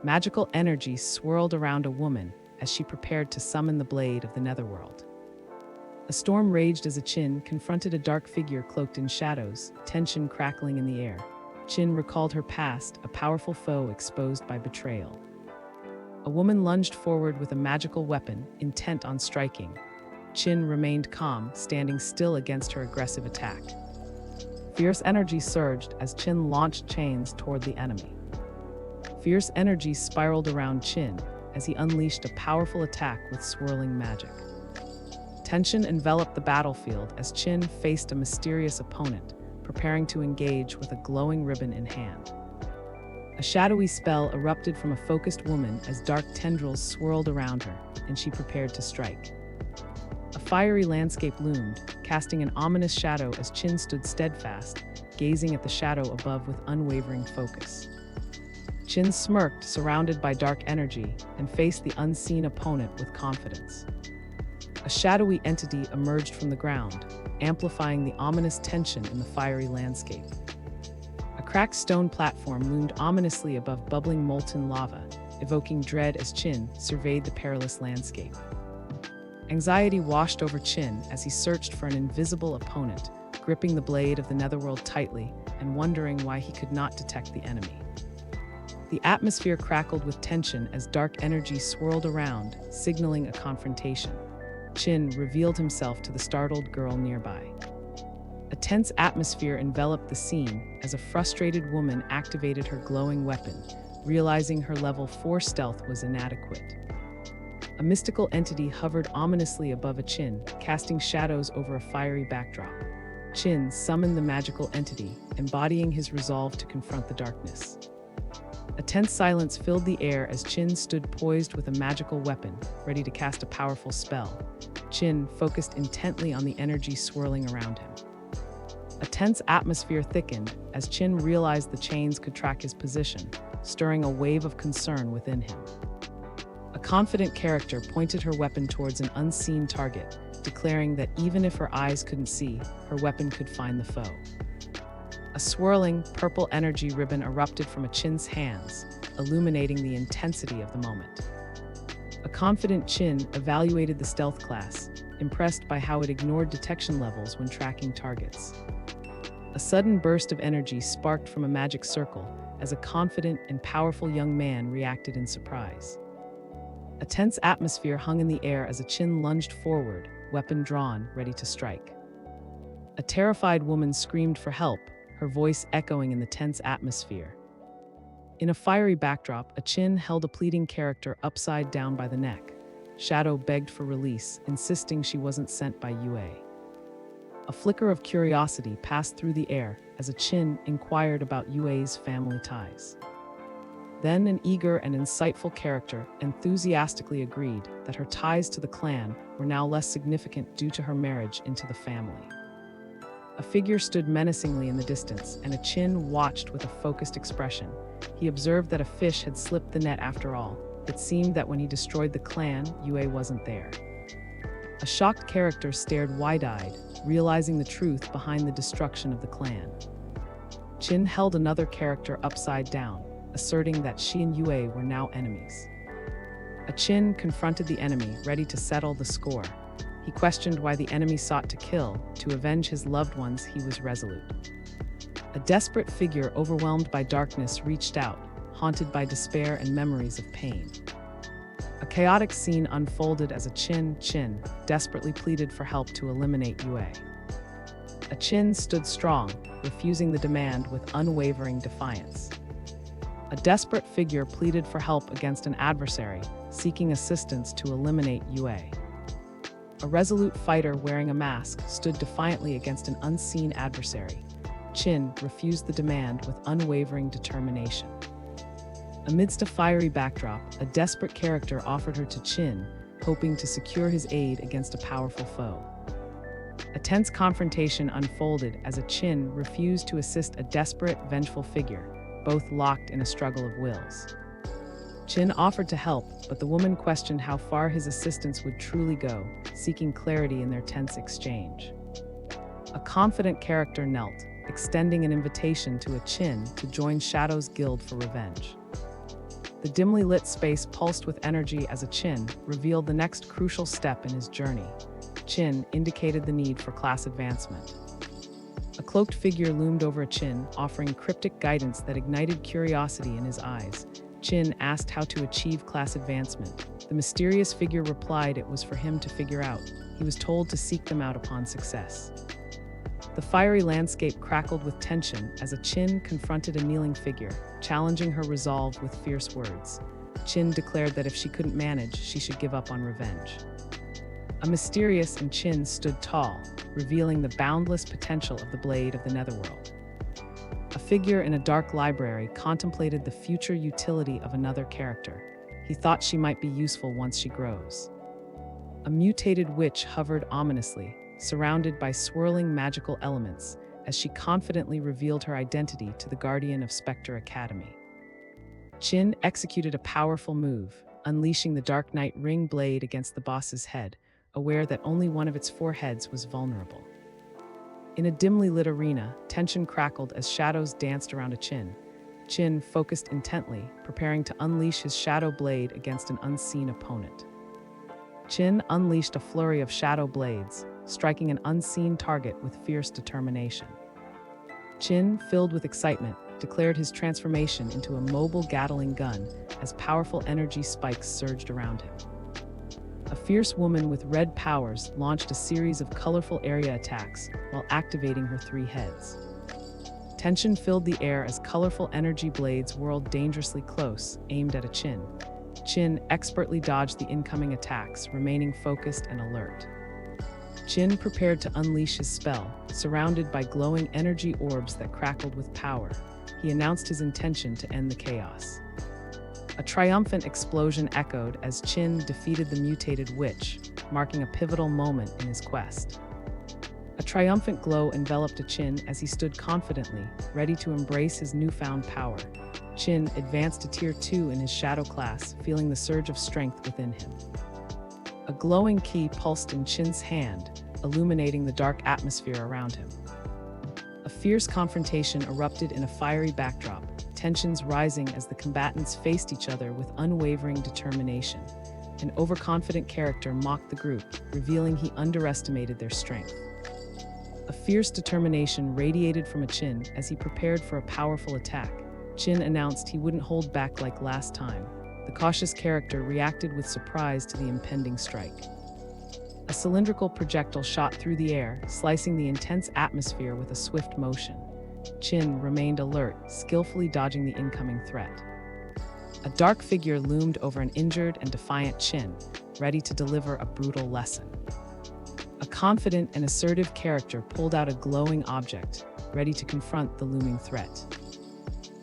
Magical energy swirled around a woman as she prepared to summon the blade of the netherworld. A storm raged as a Qin confronted a dark figure cloaked in shadows, tension crackling in the air. Qin recalled her past, a powerful foe exposed by betrayal. A woman lunged forward with a magical weapon, intent on striking. Qin remained calm, standing still against her aggressive attack. Fierce energy surged as Qin launched chains toward the enemy. Fierce energy spiraled around Qin as he unleashed a powerful attack with swirling magic. Tension enveloped the battlefield as Qin faced a mysterious opponent, preparing to engage with a glowing ribbon in hand. A shadowy spell erupted from a focused woman as dark tendrils swirled around her, and she prepared to strike. A fiery landscape loomed, casting an ominous shadow as Qin stood steadfast, gazing at the shadow above with unwavering focus. Qin smirked, surrounded by dark energy, and faced the unseen opponent with confidence. A shadowy entity emerged from the ground, amplifying the ominous tension in the fiery landscape. A cracked stone platform loomed ominously above bubbling molten lava, evoking dread as Qin surveyed the perilous landscape. Anxiety washed over Qin as he searched for an invisible opponent, gripping the blade of the netherworld tightly and wondering why he could not detect the enemy. The atmosphere crackled with tension as dark energy swirled around, signaling a confrontation. Qin revealed himself to the startled girl nearby. A tense atmosphere enveloped the scene as a frustrated woman activated her glowing weapon, realizing her level 4 stealth was inadequate. A mystical entity hovered ominously above a Qin, casting shadows over a fiery backdrop. Qin summoned the magical entity, embodying his resolve to confront the darkness. A tense silence filled the air as Qin stood poised with a magical weapon, ready to cast a powerful spell. Qin focused intently on the energy swirling around him. A tense atmosphere thickened as Qin realized the chains could track his position, stirring a wave of concern within him. A confident character pointed her weapon towards an unseen target, declaring that even if her eyes couldn't see, her weapon could find the foe. A swirling, purple energy ribbon erupted from a Qin's hands, illuminating the intensity of the moment. A confident Qin evaluated the stealth class, impressed by how it ignored detection levels when tracking targets. A sudden burst of energy sparked from a magic circle as a confident and powerful young man reacted in surprise. A tense atmosphere hung in the air as a Qin lunged forward, weapon drawn, ready to strike. A terrified woman screamed for help, her voice echoing in the tense atmosphere. In a fiery backdrop, a Qin held a pleading character upside down by the neck. Shadow begged for release, insisting she wasn't sent by Yue. A flicker of curiosity passed through the air as a Qin inquired about Yue's family ties. Then an eager and insightful character enthusiastically agreed that her ties to the clan were now less significant due to her marriage into the family. A figure stood menacingly in the distance, and a Qin watched with a focused expression. He observed that a fish had slipped the net after all. It seemed that when he destroyed the clan, Yue wasn't there. A shocked character stared wide-eyed, realizing the truth behind the destruction of the clan. Qin held another character upside down, asserting that she and Yue were now enemies. A Qin confronted the enemy, ready to settle the score. He questioned why the enemy sought to kill. To avenge his loved ones, he was resolute. A desperate figure overwhelmed by darkness reached out, haunted by despair and memories of pain. A chaotic scene unfolded as a Qin desperately pleaded for help to eliminate Yue. A Qin stood strong, refusing the demand with unwavering defiance. A desperate figure pleaded for help against an adversary, seeking assistance to eliminate Yue. A resolute fighter wearing a mask stood defiantly against an unseen adversary. Qin refused the demand with unwavering determination. Amidst a fiery backdrop, a desperate character offered her to Qin, hoping to secure his aid against a powerful foe. A tense confrontation unfolded as a Qin refused to assist a desperate, vengeful figure, both locked in a struggle of wills. Qin offered to help, but the woman questioned how far his assistance would truly go, seeking clarity in their tense exchange. A confident character knelt, extending an invitation to a Qin to join Shadow's guild for revenge. The dimly lit space pulsed with energy as a Qin revealed the next crucial step in his journey. Qin indicated the need for class advancement. A cloaked figure loomed over Qin, offering cryptic guidance that ignited curiosity in his eyes. Qin asked how to achieve class advancement. The mysterious figure replied it was for him to figure out. He was told to seek them out upon success. The fiery landscape crackled with tension as a Qin confronted a kneeling figure, challenging her resolve with fierce words. Qin declared that if she couldn't manage, she should give up on revenge. A mysterious and Qin stood tall, revealing the boundless potential of the blade of the Netherworld. A figure in a dark library contemplated the future utility of another character. He thought she might be useful once she grows. A mutated witch hovered ominously, surrounded by swirling magical elements, as she confidently revealed her identity to the guardian of Spectre Academy. Qin executed a powerful move, unleashing the Dark Knight ring blade against the boss's head, aware that only one of its four heads was vulnerable. In a dimly lit arena, tension crackled as shadows danced around a Qin. Qin focused intently, preparing to unleash his shadow blade against an unseen opponent. Qin unleashed a flurry of shadow blades, striking an unseen target with fierce determination. Qin, filled with excitement, declared his transformation into a mobile Gatling gun as powerful energy spikes surged around him. A fierce woman with red powers launched a series of colorful area attacks while activating her three heads. Tension filled the air as colorful energy blades whirled dangerously close, aimed at a Qin. Qin expertly dodged the incoming attacks, remaining focused and alert. Qin prepared to unleash his spell, surrounded by glowing energy orbs that crackled with power. He announced his intention to end the chaos. A triumphant explosion echoed as Qin defeated the mutated witch, marking a pivotal moment in his quest. A triumphant glow enveloped Qin as he stood confidently, ready to embrace his newfound power. Qin advanced to Tier 2 in his shadow class, feeling the surge of strength within him. A glowing key pulsed in Qin's hand, illuminating the dark atmosphere around him. A fierce confrontation erupted in a fiery backdrop, tensions rising as the combatants faced each other with unwavering determination. An overconfident character mocked the group, revealing he underestimated their strength. A fierce determination radiated from Qin as he prepared for a powerful attack. Qin announced he wouldn't hold back like last time. The cautious character reacted with surprise to the impending strike. A cylindrical projectile shot through the air, slicing the intense atmosphere with a swift motion. Qin remained alert, skillfully dodging the incoming threat. A dark figure loomed over an injured and defiant Qin, ready to deliver a brutal lesson. A confident and assertive character pulled out a glowing object, ready to confront the looming threat.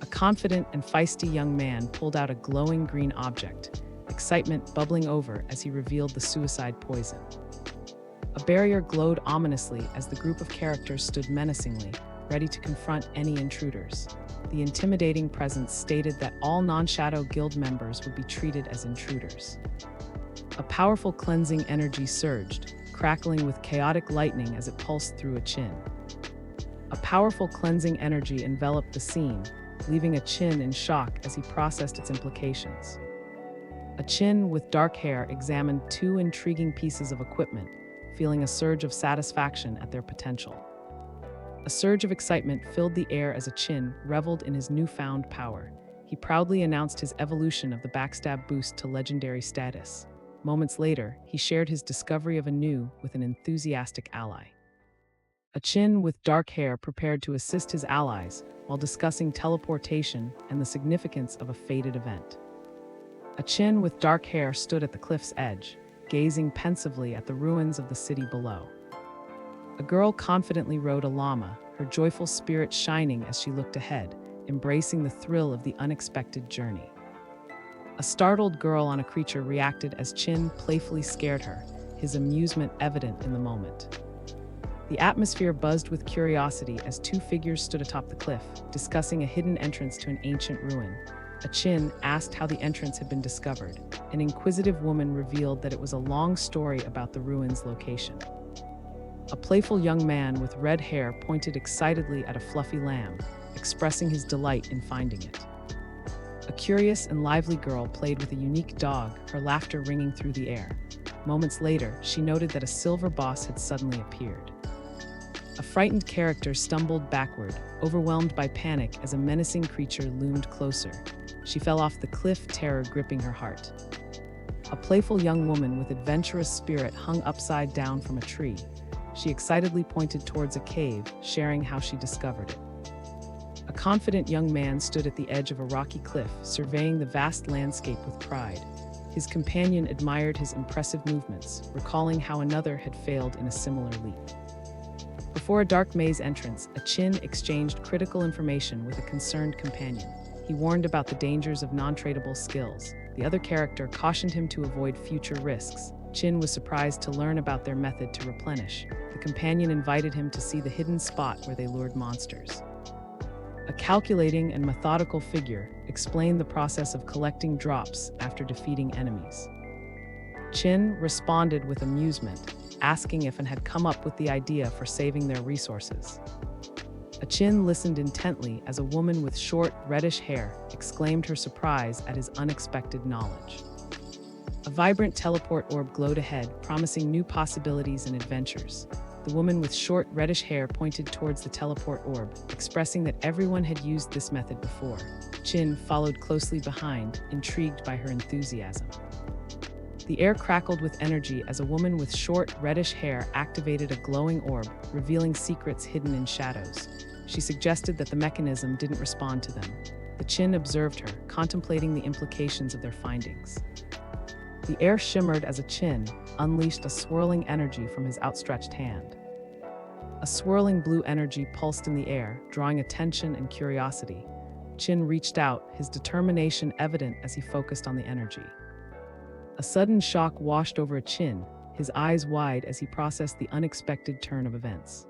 A confident and feisty young man pulled out a glowing green object, excitement bubbling over as he revealed the suicide poison. A barrier glowed ominously as the group of characters stood menacingly, ready to confront any intruders. The intimidating presence stated that all non-Shadow Guild members would be treated as intruders. A powerful cleansing energy surged, crackling with chaotic lightning as it pulsed through Qin. A powerful cleansing energy enveloped the scene, leaving Qin in shock as he processed its implications. Qin with dark hair examined two intriguing pieces of equipment, feeling a surge of satisfaction at their potential. A surge of excitement filled the air as Qin reveled in his newfound power. He proudly announced his evolution of the backstab boost to legendary status. Moments later, he shared his discovery of a new with an enthusiastic ally. Qin with dark hair prepared to assist his allies while discussing teleportation and the significance of a fated event. Qin with dark hair stood at the cliff's edge, gazing pensively at the ruins of the city below. A girl confidently rode a llama, her joyful spirit shining as she looked ahead, embracing the thrill of the unexpected journey. A startled girl on a creature reacted as Qin playfully scared her, his amusement evident in the moment. The atmosphere buzzed with curiosity as two figures stood atop the cliff, discussing a hidden entrance to an ancient ruin. Qin asked how the entrance had been discovered. An inquisitive woman revealed that it was a long story about the ruin's location. A playful young man with red hair pointed excitedly at a fluffy lamb, expressing his delight in finding it. A curious and lively girl played with a unique dog, her laughter ringing through the air. Moments later, she noted that a silver boss had suddenly appeared. A frightened character stumbled backward, overwhelmed by panic as a menacing creature loomed closer. She fell off the cliff, terror gripping her heart. A playful young woman with adventurous spirit hung upside down from a tree. She excitedly pointed towards a cave, sharing how she discovered it. A confident young man stood at the edge of a rocky cliff, surveying the vast landscape with pride. His companion admired his impressive movements, recalling how another had failed in a similar leap. Before a dark maze entrance, a Qin exchanged critical information with a concerned companion. He warned about the dangers of non-tradable skills. The other character cautioned him to avoid future risks. Qin was surprised to learn about their method to replenish. The companion invited him to see the hidden spot where they lured monsters. A calculating and methodical figure explained the process of collecting drops after defeating enemies. Qin responded with amusement, asking if An had come up with the idea for saving their resources. A Qin listened intently as a woman with short, reddish hair exclaimed her surprise at his unexpected knowledge. A vibrant teleport orb glowed ahead, promising new possibilities and adventures. The woman with short, reddish hair pointed towards the teleport orb, expressing that everyone had used this method before. Qin followed closely behind, intrigued by her enthusiasm. The air crackled with energy as a woman with short, reddish hair activated a glowing orb, revealing secrets hidden in shadows. She suggested that the mechanism didn't respond to them. The Qin observed her, contemplating the implications of their findings. The air shimmered as a Qin unleashed a swirling energy from his outstretched hand. A swirling blue energy pulsed in the air, drawing attention and curiosity. Qin reached out, his determination evident as he focused on the energy. A sudden shock washed over Qin, his eyes wide as he processed the unexpected turn of events.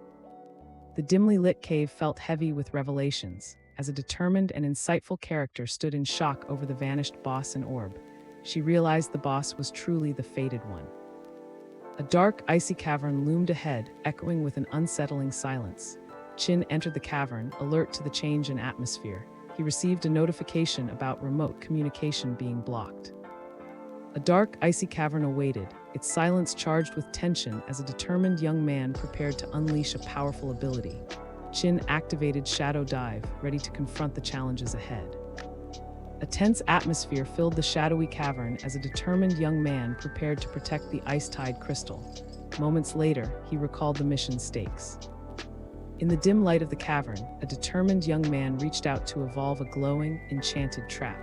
The dimly lit cave felt heavy with revelations, as a determined and insightful character stood in shock over the vanished boss and orb. She realized the boss was truly the fated one. A dark, icy cavern loomed ahead, echoing with an unsettling silence. Qin entered the cavern, alert to the change in atmosphere. He received a notification about remote communication being blocked. A dark, icy cavern awaited, its silence charged with tension as a determined young man prepared to unleash a powerful ability. Qin activated Shadow Dive, ready to confront the challenges ahead. A tense atmosphere filled the shadowy cavern as a determined young man prepared to protect the ice-tide crystal. Moments later, he recalled the mission's stakes. In the dim light of the cavern, a determined young man reached out to evolve a glowing, enchanted trap.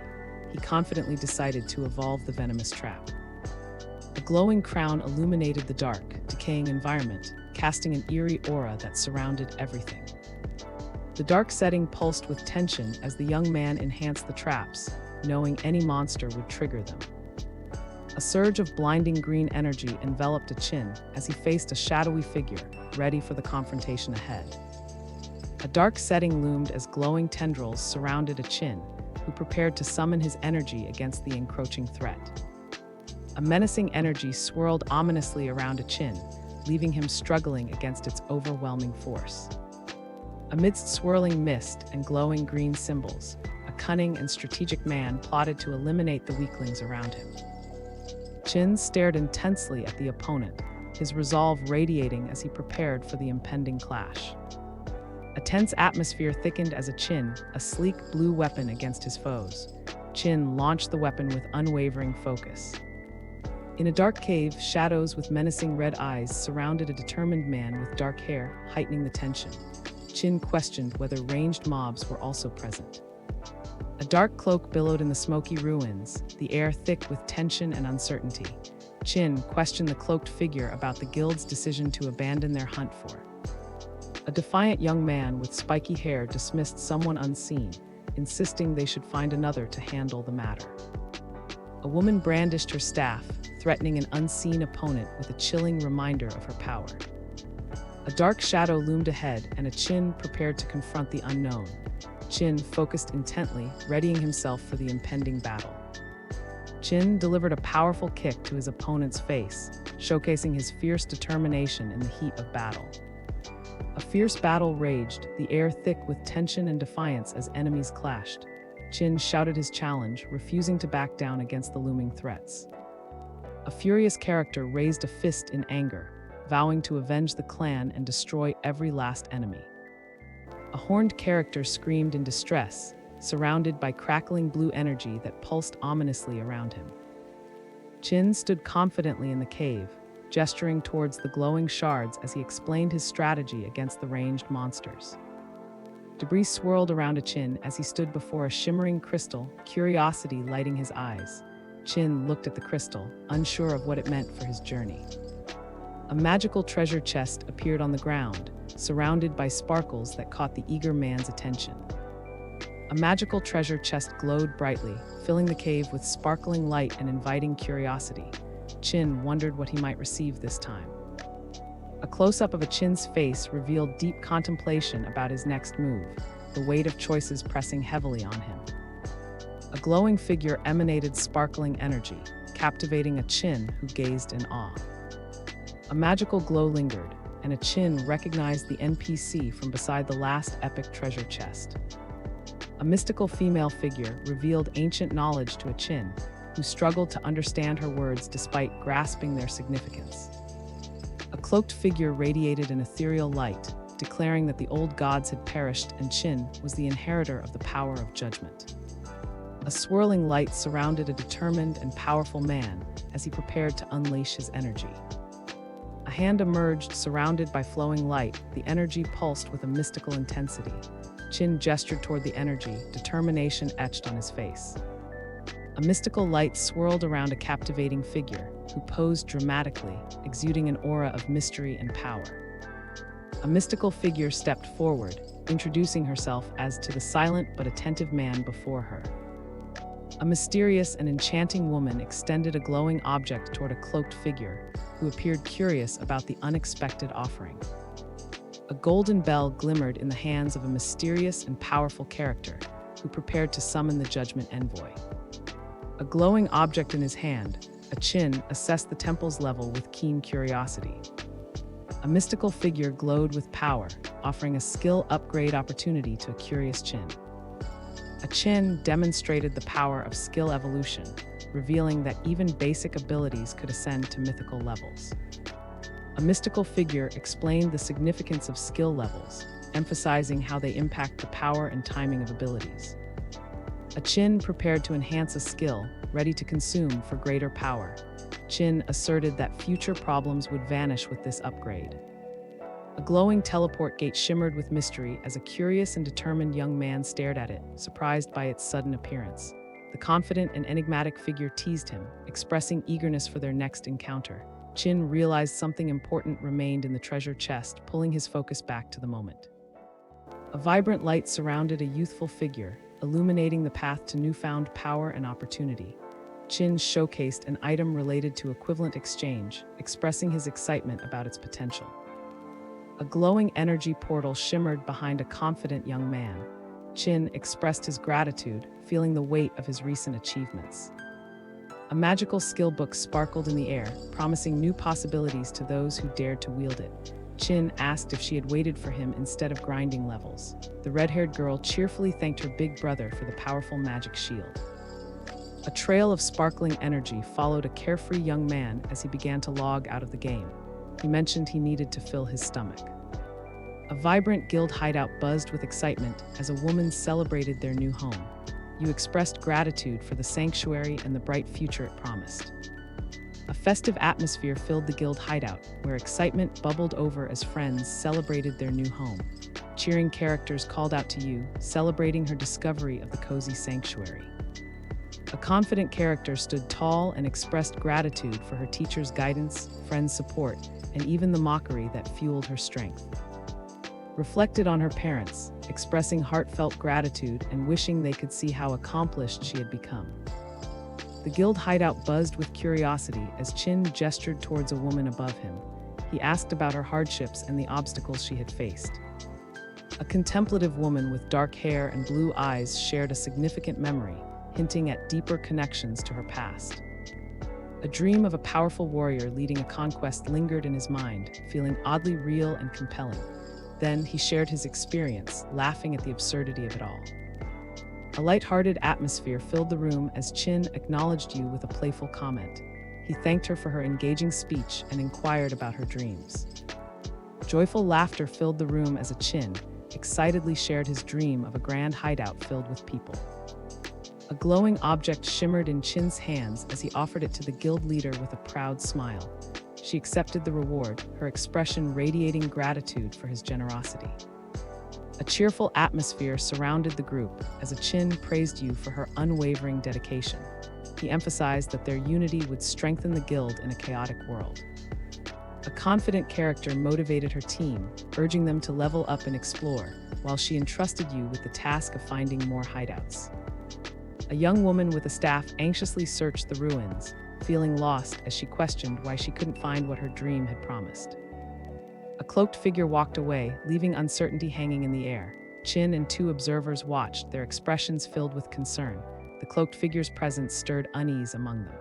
He confidently decided to evolve the venomous trap. A glowing crown illuminated the dark, decaying environment, casting an eerie aura that surrounded everything. The dark setting pulsed with tension as the young man enhanced the traps, knowing any monster would trigger them. A surge of blinding green energy enveloped Qin as he faced a shadowy figure, ready for the confrontation ahead. A dark setting loomed as glowing tendrils surrounded Qin, who prepared to summon his energy against the encroaching threat. A menacing energy swirled ominously around Qin, leaving him struggling against its overwhelming force. Amidst swirling mist and glowing green symbols, a cunning and strategic man plotted to eliminate the weaklings around him. Qin stared intensely at the opponent, his resolve radiating as he prepared for the impending clash. A tense atmosphere thickened as Qin, a sleek blue weapon against his foes. Qin launched the weapon with unwavering focus. In a dark cave, shadows with menacing red eyes surrounded a determined man with dark hair, heightening the tension. Qin questioned whether ranged mobs were also present. A dark cloak billowed in the smoky ruins, the air thick with tension and uncertainty. Qin questioned the cloaked figure about the guild's decision to abandon their hunt for. A defiant young man with spiky hair dismissed someone unseen, insisting they should find another to handle the matter. A woman brandished her staff, threatening an unseen opponent with a chilling reminder of her power. A dark shadow loomed ahead, and Qin prepared to confront the unknown. Qin focused intently, readying himself for the impending battle. Qin delivered a powerful kick to his opponent's face, showcasing his fierce determination in the heat of battle. A fierce battle raged, the air thick with tension and defiance as enemies clashed. Qin shouted his challenge, refusing to back down against the looming threats. A furious character raised a fist in anger, vowing to avenge the clan and destroy every last enemy. A horned character screamed in distress, surrounded by crackling blue energy that pulsed ominously around him. Qin stood confidently in the cave, gesturing towards the glowing shards as he explained his strategy against the ranged monsters. Debris swirled around Qin as he stood before a shimmering crystal, curiosity lighting his eyes. Qin looked at the crystal, unsure of what it meant for his journey. A magical treasure chest appeared on the ground, surrounded by sparkles that caught the eager man's attention. A magical treasure chest glowed brightly, filling the cave with sparkling light and inviting curiosity. Qin wondered what he might receive this time. A close-up of Qin's face revealed deep contemplation about his next move, the weight of choices pressing heavily on him. A glowing figure emanated sparkling energy, captivating Qin, who gazed in awe. A magical glow lingered, and Qin recognized the NPC from beside the last epic treasure chest. A mystical female figure revealed ancient knowledge to Qin, who struggled to understand her words despite grasping their significance. A cloaked figure radiated an ethereal light, declaring that the old gods had perished and Qin was the inheritor of the power of judgment. A swirling light surrounded a determined and powerful man as he prepared to unleash his energy. A hand emerged surrounded by flowing light, the energy pulsed with a mystical intensity. Qin gestured toward the energy, determination etched on his face. A mystical light swirled around a captivating figure, who posed dramatically, exuding an aura of mystery and power. A mystical figure stepped forward, introducing herself as to the silent but attentive man before her. A mysterious and enchanting woman extended a glowing object toward a cloaked figure, who appeared curious about the unexpected offering. A golden bell glimmered in the hands of a mysterious and powerful character, who prepared to summon the judgment envoy. A glowing object in his hand, Qin assessed the temple's level with keen curiosity. A mystical figure glowed with power, offering a skill upgrade opportunity to a curious Qin. Qin demonstrated the power of skill evolution, revealing that even basic abilities could ascend to mythical levels. A mystical figure explained the significance of skill levels, emphasizing how they impact the power and timing of abilities. Qin prepared to enhance a skill, ready to consume for greater power. Qin asserted that future problems would vanish with this upgrade. A glowing teleport gate shimmered with mystery as a curious and determined young man stared at it, surprised by its sudden appearance. The confident and enigmatic figure teased him, expressing eagerness for their next encounter. Qin realized something important remained in the treasure chest, pulling his focus back to the moment. A vibrant light surrounded a youthful figure, illuminating the path to newfound power and opportunity. Qin showcased an item related to equivalent exchange, expressing his excitement about its potential. A glowing energy portal shimmered behind a confident young man. Qin expressed his gratitude, feeling the weight of his recent achievements. A magical skill book sparkled in the air, promising new possibilities to those who dared to wield it. Qin asked if she had waited for him instead of grinding levels. The red-haired girl cheerfully thanked her big brother for the powerful magic shield. A trail of sparkling energy followed a carefree young man as he began to log out of the game. He mentioned he needed to fill his stomach. A vibrant guild hideout buzzed with excitement as a woman celebrated their new home. You expressed gratitude for the sanctuary and the bright future it promised. A festive atmosphere filled the guild hideout, where excitement bubbled over as friends celebrated their new home. Cheering characters called out to you, celebrating her discovery of the cozy sanctuary. A confident character stood tall and expressed gratitude for her teacher's guidance, friends' support, and even the mockery that fueled her strength. Reflected on her parents, expressing heartfelt gratitude and wishing they could see how accomplished she had become. The guild hideout buzzed with curiosity as Qin gestured towards a woman above him. He asked about her hardships and the obstacles she had faced. A contemplative woman with dark hair and blue eyes shared a significant memory, hinting at deeper connections to her past. A dream of a powerful warrior leading a conquest lingered in his mind, feeling oddly real and compelling. Then he shared his experience, laughing at the absurdity of it all. A light-hearted atmosphere filled the room as Qin acknowledged Yu with a playful comment. He thanked her for her engaging speech and inquired about her dreams. Joyful laughter filled the room as Qin excitedly shared his dream of a grand hideout filled with people. A glowing object shimmered in Qin's hands as he offered it to the guild leader with a proud smile. She accepted the reward, her expression radiating gratitude for his generosity. A cheerful atmosphere surrounded the group as Qin praised Yu for her unwavering dedication. He emphasized that their unity would strengthen the guild in a chaotic world. A confident character motivated her team, urging them to level up and explore, while she entrusted Yu with the task of finding more hideouts. A young woman with a staff anxiously searched the ruins, feeling lost as she questioned why she couldn't find what her dream had promised. A cloaked figure walked away, leaving uncertainty hanging in the air. Qin and two observers watched, their expressions filled with concern. The cloaked figure's presence stirred unease among them.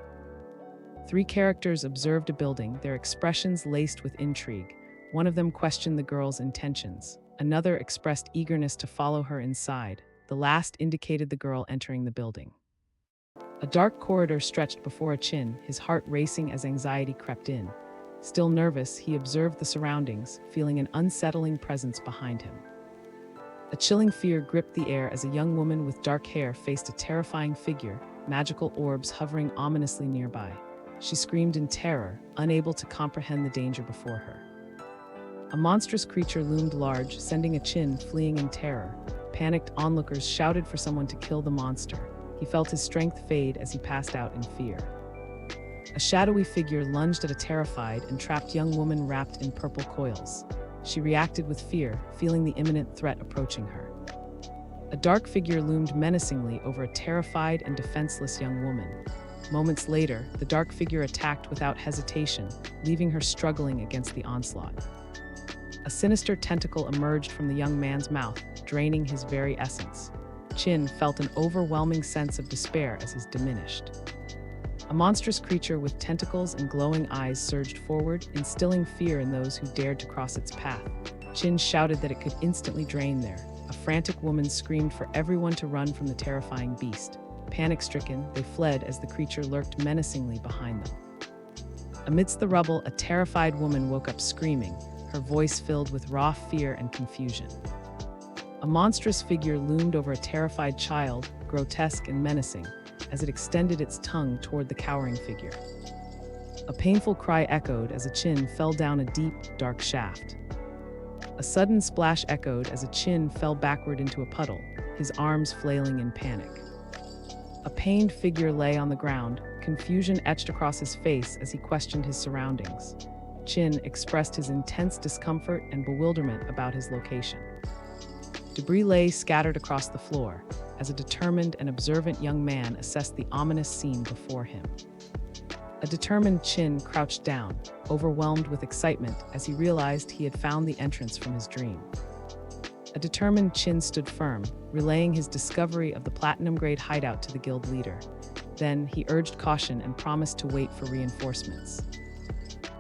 Three characters observed a building, their expressions laced with intrigue. One of them questioned the girl's intentions. Another expressed eagerness to follow her inside. The last indicated the girl entering the building. A dark corridor stretched before Qin, his heart racing as anxiety crept in. Still nervous, he observed the surroundings, feeling an unsettling presence behind him. A chilling fear gripped the air as a young woman with dark hair faced a terrifying figure, magical orbs hovering ominously nearby. She screamed in terror, unable to comprehend the danger before her. A monstrous creature loomed large, sending Qin fleeing in terror. Panicked onlookers shouted for someone to kill the monster. He felt his strength fade as he passed out in fear. A shadowy figure lunged at a terrified and trapped young woman wrapped in purple coils. She reacted with fear, feeling the imminent threat approaching her. A dark figure loomed menacingly over a terrified and defenseless young woman. Moments later, the dark figure attacked without hesitation, leaving her struggling against the onslaught. A sinister tentacle emerged from the young man's mouth, draining his very essence. Qin felt an overwhelming sense of despair as his diminished. A monstrous creature with tentacles and glowing eyes surged forward, instilling fear in those who dared to cross its path. Qin shouted that it could instantly drain there. A frantic woman screamed for everyone to run from the terrifying beast. Panic-stricken, they fled as the creature lurked menacingly behind them. Amidst the rubble, a terrified woman woke up screaming, her voice filled with raw fear and confusion. A monstrous figure loomed over a terrified child, grotesque and menacing, as it extended its tongue toward the cowering figure. A painful cry echoed as Qin fell down a deep, dark shaft. A sudden splash echoed as Qin fell backward into a puddle, his arms flailing in panic. A pained figure lay on the ground, confusion etched across his face as he questioned his surroundings. Qin expressed his intense discomfort and bewilderment about his location. Debris lay scattered across the floor, as a determined and observant young man assessed the ominous scene before him. A determined Qin crouched down, overwhelmed with excitement as he realized he had found the entrance from his dream. A determined Qin stood firm, relaying his discovery of the platinum-grade hideout to the guild leader. Then he urged caution and promised to wait for reinforcements.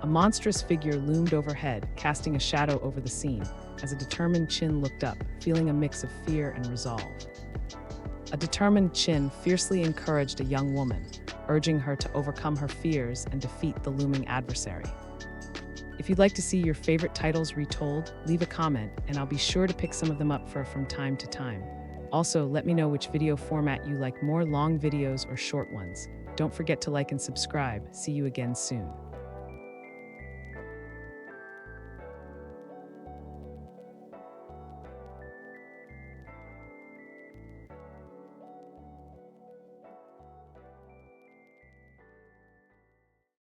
A monstrous figure loomed overhead, casting a shadow over the scene, as a determined Qin looked up, feeling a mix of fear and resolve. A determined Qin fiercely encouraged a young woman, urging her to overcome her fears and defeat the looming adversary. If you'd like to see your favorite titles retold, leave a comment, and I'll be sure to pick some of them up from time to time. Also, let me know which video format you like more, long videos or short ones. Don't forget to like and subscribe. See you again soon.